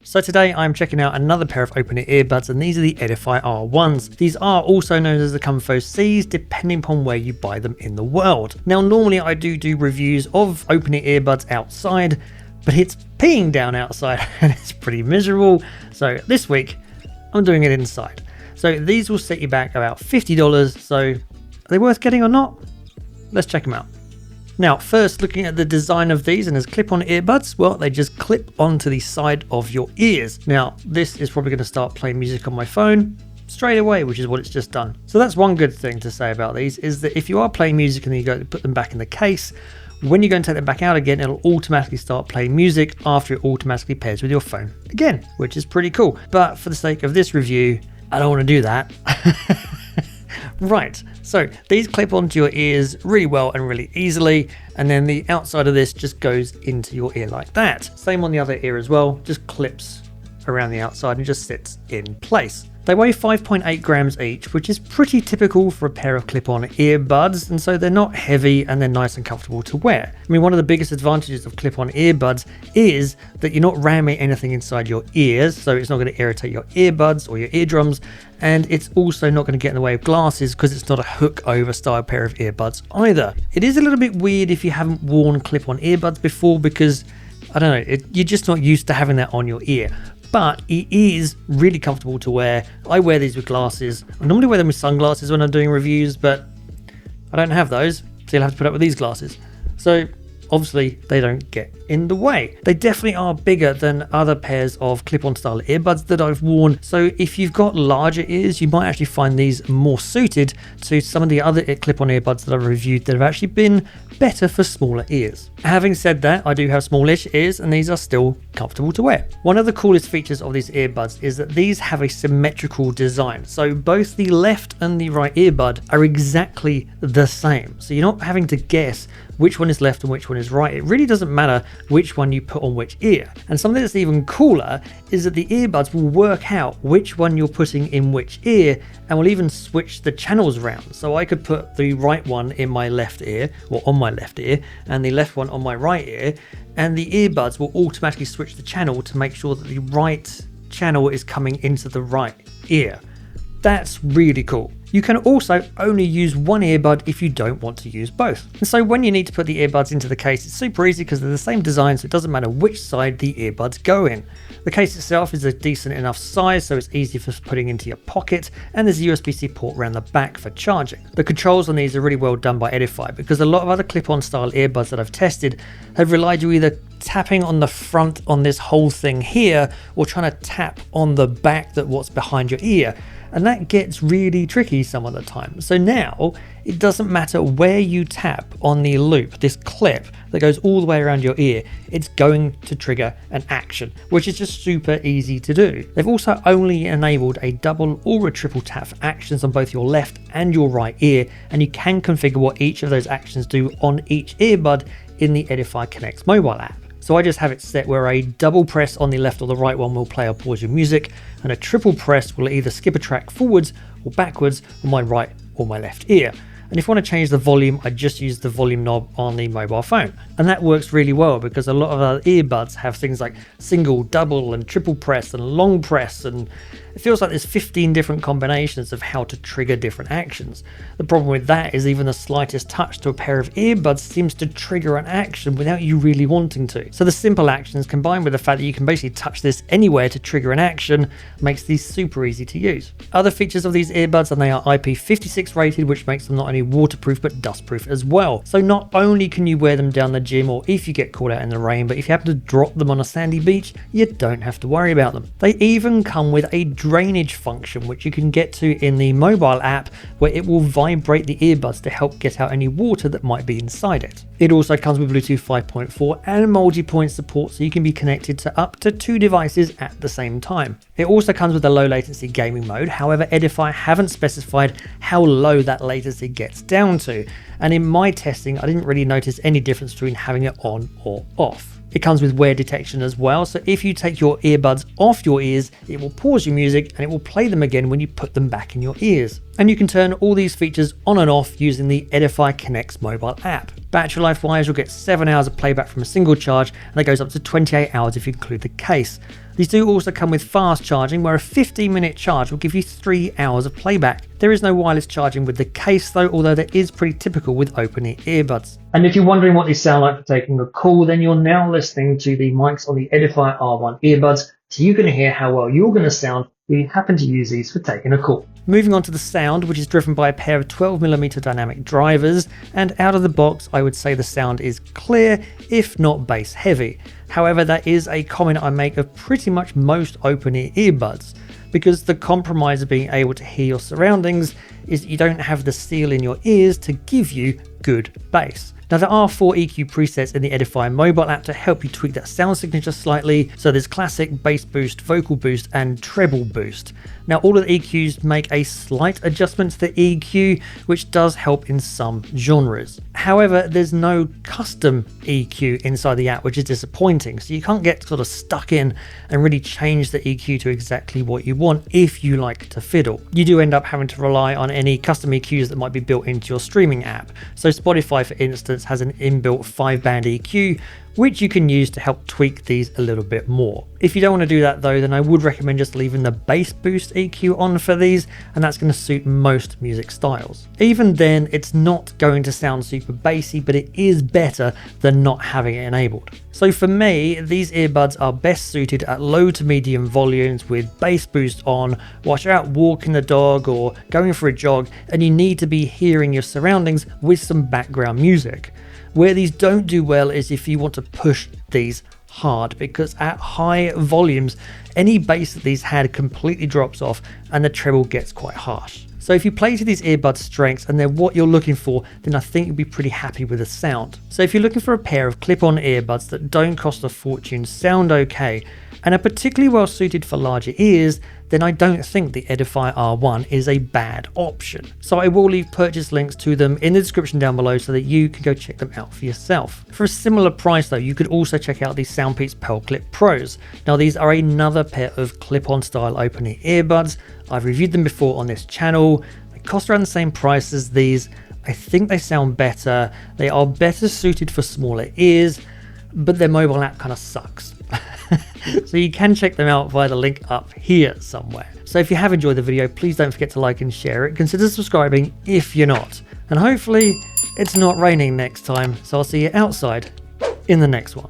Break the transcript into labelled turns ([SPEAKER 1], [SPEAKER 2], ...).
[SPEAKER 1] So today I'm checking out another pair of open-ear earbuds, and these are the Edify R1s. These are also known as the Comfo Cs, depending upon where you buy them in the world. Now normally I do reviews of open-ear earbuds outside, but it's peeing down outside and it's pretty miserable. So this week I'm doing it inside. So these will set you back about $50. So are they worth getting or not? Let's check them out. Now, first looking at the design of these, and as clip-on earbuds, well, they just clip onto the side of your ears. Now, this is probably going to start playing music on my phone straight away, which is what it's just done. So that's one good thing to say about these, is that if you are playing music and then you go to put them back in the case, when you go and take them back out again, it'll automatically start playing music after it automatically pairs with your phone again, which is pretty cool. But for the sake of this review, I don't want to do that. Right, so these clip onto your ears really well and really easily, and then the outside of this just goes into your ear like that. Same on the other ear as well, just clips around the outside and just sits in place. They weigh 5.8 grams each, which is pretty typical for a pair of clip-on earbuds, and so they're not heavy and they're nice and comfortable to wear. I mean, one of the biggest advantages of clip-on earbuds is that you're not ramming anything inside your ears, so it's not going to irritate your earbuds or your eardrums, and it's also not going to get in the way of glasses because it's not a hook over style pair of earbuds either. It is a little bit weird if you haven't worn clip-on earbuds before because, I don't know, you're just not used to having that on your ear. But it is really comfortable to wear. I wear these with glasses. I normally wear them with sunglasses when I'm doing reviews, but I don't have those, so you'll have to put up with these glasses. So obviously they don't get in the way. They definitely are bigger than other pairs of clip-on style earbuds that I've worn. So if you've got larger ears, you might actually find these more suited to some of the other clip-on earbuds that I've reviewed that have actually been better for smaller ears. Having said that, I do have smallish ears and these are still comfortable to wear. One of the coolest features of these earbuds is that these have a symmetrical design. So both the left and the right earbud are exactly the same. So you're not having to guess which one is left and which one is right. It really doesn't matter which one you put on which ear. And something that's even cooler is that the earbuds will work out which one you're putting in which ear and will even switch the channels around. So I could put the right one in my left ear, or on my left ear, and the left one on my right ear, and the earbuds will automatically switch the channel to make sure that the right channel is coming into the right ear. That's really cool. You can also only use one earbud if you don't want to use both. And so when you need to put the earbuds into the case, it's super easy because they're the same design, so it doesn't matter which side the earbuds go in. The case itself is a decent enough size, so it's easy for putting into your pocket, and there's a USB-C port around the back for charging. The controls on these are really well done by Edify, because a lot of other clip-on style earbuds that I've tested have relied you either tapping on the front on this whole thing here, or trying to tap on the back that what's behind your ear. And that gets really tricky some of the time. So now it doesn't matter where you tap on the loop, this clip that goes all the way around your ear, it's going to trigger an action, which is just super easy to do. They've also only enabled a double or a triple tap for actions on both your left and your right ear, and you can configure what each of those actions do on each earbud in the Edify Connect mobile app. So I just have it set where a double press on the left or the right one will play or pause your music, and a triple press will either skip a track forwards or backwards on my right or my left ear. And if I want to change the volume, I just use the volume knob on the mobile phone. And that works really well because a lot of our earbuds have things like single, double, and triple press and long press, and it feels like there's 15 different combinations of how to trigger different actions. The problem with that is even the slightest touch to a pair of earbuds seems to trigger an action without you really wanting to. So the simple actions combined with the fact that you can basically touch this anywhere to trigger an action makes these super easy to use. Other features of these earbuds, and they are IP56 rated, which makes them not only waterproof but dustproof as well. So not only can you wear them down the gym or if you get caught out in the rain, but if you happen to drop them on a sandy beach, you don't have to worry about them. They even come with a drainage function, which you can get to in the mobile app, where it will vibrate the earbuds to help get out any water that might be inside it. It also comes with Bluetooth 5.4 and multi-point support, so you can be connected to up to 2 devices at the same time. It also comes with a low latency gaming mode. However, Edify haven't specified how low that latency gets down to, and in my testing I didn't really notice any difference between having it on or off. It comes with wear detection as well, so if you take your earbuds off your ears, it will pause your music and it will play them again when you put them back in your ears. And you can turn all these features on and off using the Edify Connect mobile app. Battery life wise, you'll get 7 hours of playback from a single charge, and that goes up to 28 hours if you include the case. These do also come with fast charging, where a 15-minute charge will give you 3 hours of playback. There is no wireless charging with the case though, although that is pretty typical with open-ear earbuds. And if you're wondering what these sound like for taking a call, then you're now listening to the mics on the Edifier R1 earbuds, so you can hear how well you're going to sound if you happen to use these for taking a call. Moving on to the sound, which is driven by a pair of 12mm dynamic drivers, and out of the box I would say the sound is clear, if not bass heavy. However, that is a comment I make of pretty much most open-ear earbuds, because the compromise of being able to hear your surroundings is that you don't have the seal in your ears to give you good bass. Now there are 4 EQ presets in the Edifier mobile app to help you tweak that sound signature slightly. So there's classic, bass boost, vocal boost and treble boost. Now all of the EQs make a slight adjustment to the EQ, which does help in some genres. However, there's no custom EQ inside the app, which is disappointing. So you can't get sort of stuck in and really change the EQ to exactly what you want if you like to fiddle. You do end up having to rely on any custom EQs that might be built into your streaming app. So Spotify, for instance, has an inbuilt 5-band EQ, which you can use to help tweak these a little bit more. If you don't want to do that though, then I would recommend just leaving the bass boost EQ on for these, and that's going to suit most music styles. Even then, it's not going to sound super bassy, but it is better than not having it enabled. So for me, these earbuds are best suited at low to medium volumes with bass boost on, whilst you're out walking the dog or going for a jog and you need to be hearing your surroundings with some background music. Where these don't do well is if you want to push these hard, because at high volumes, any bass that these had completely drops off and the treble gets quite harsh. So if you play to these earbud strengths and they're what you're looking for, then I think you'll be pretty happy with the sound. So if you're looking for a pair of clip-on earbuds that don't cost a fortune, sound okay, and are particularly well suited for larger ears, then I don't think the Edifier R1 is a bad option. So I will leave purchase links to them in the description down below so that you can go check them out for yourself. For a similar price though, you could also check out the Soundpeats Pearl Clip Pros. Now these are another pair of clip-on style open-ear earbuds. I've reviewed them before on this channel. They cost around the same price as these. I think they sound better. They are better suited for smaller ears, but their mobile app kind of sucks. So you can check them out via the link up here somewhere. So if you have enjoyed the video, please don't forget to like and share it. Consider subscribing if you're not. And hopefully it's not raining next time. So I'll see you outside in the next one.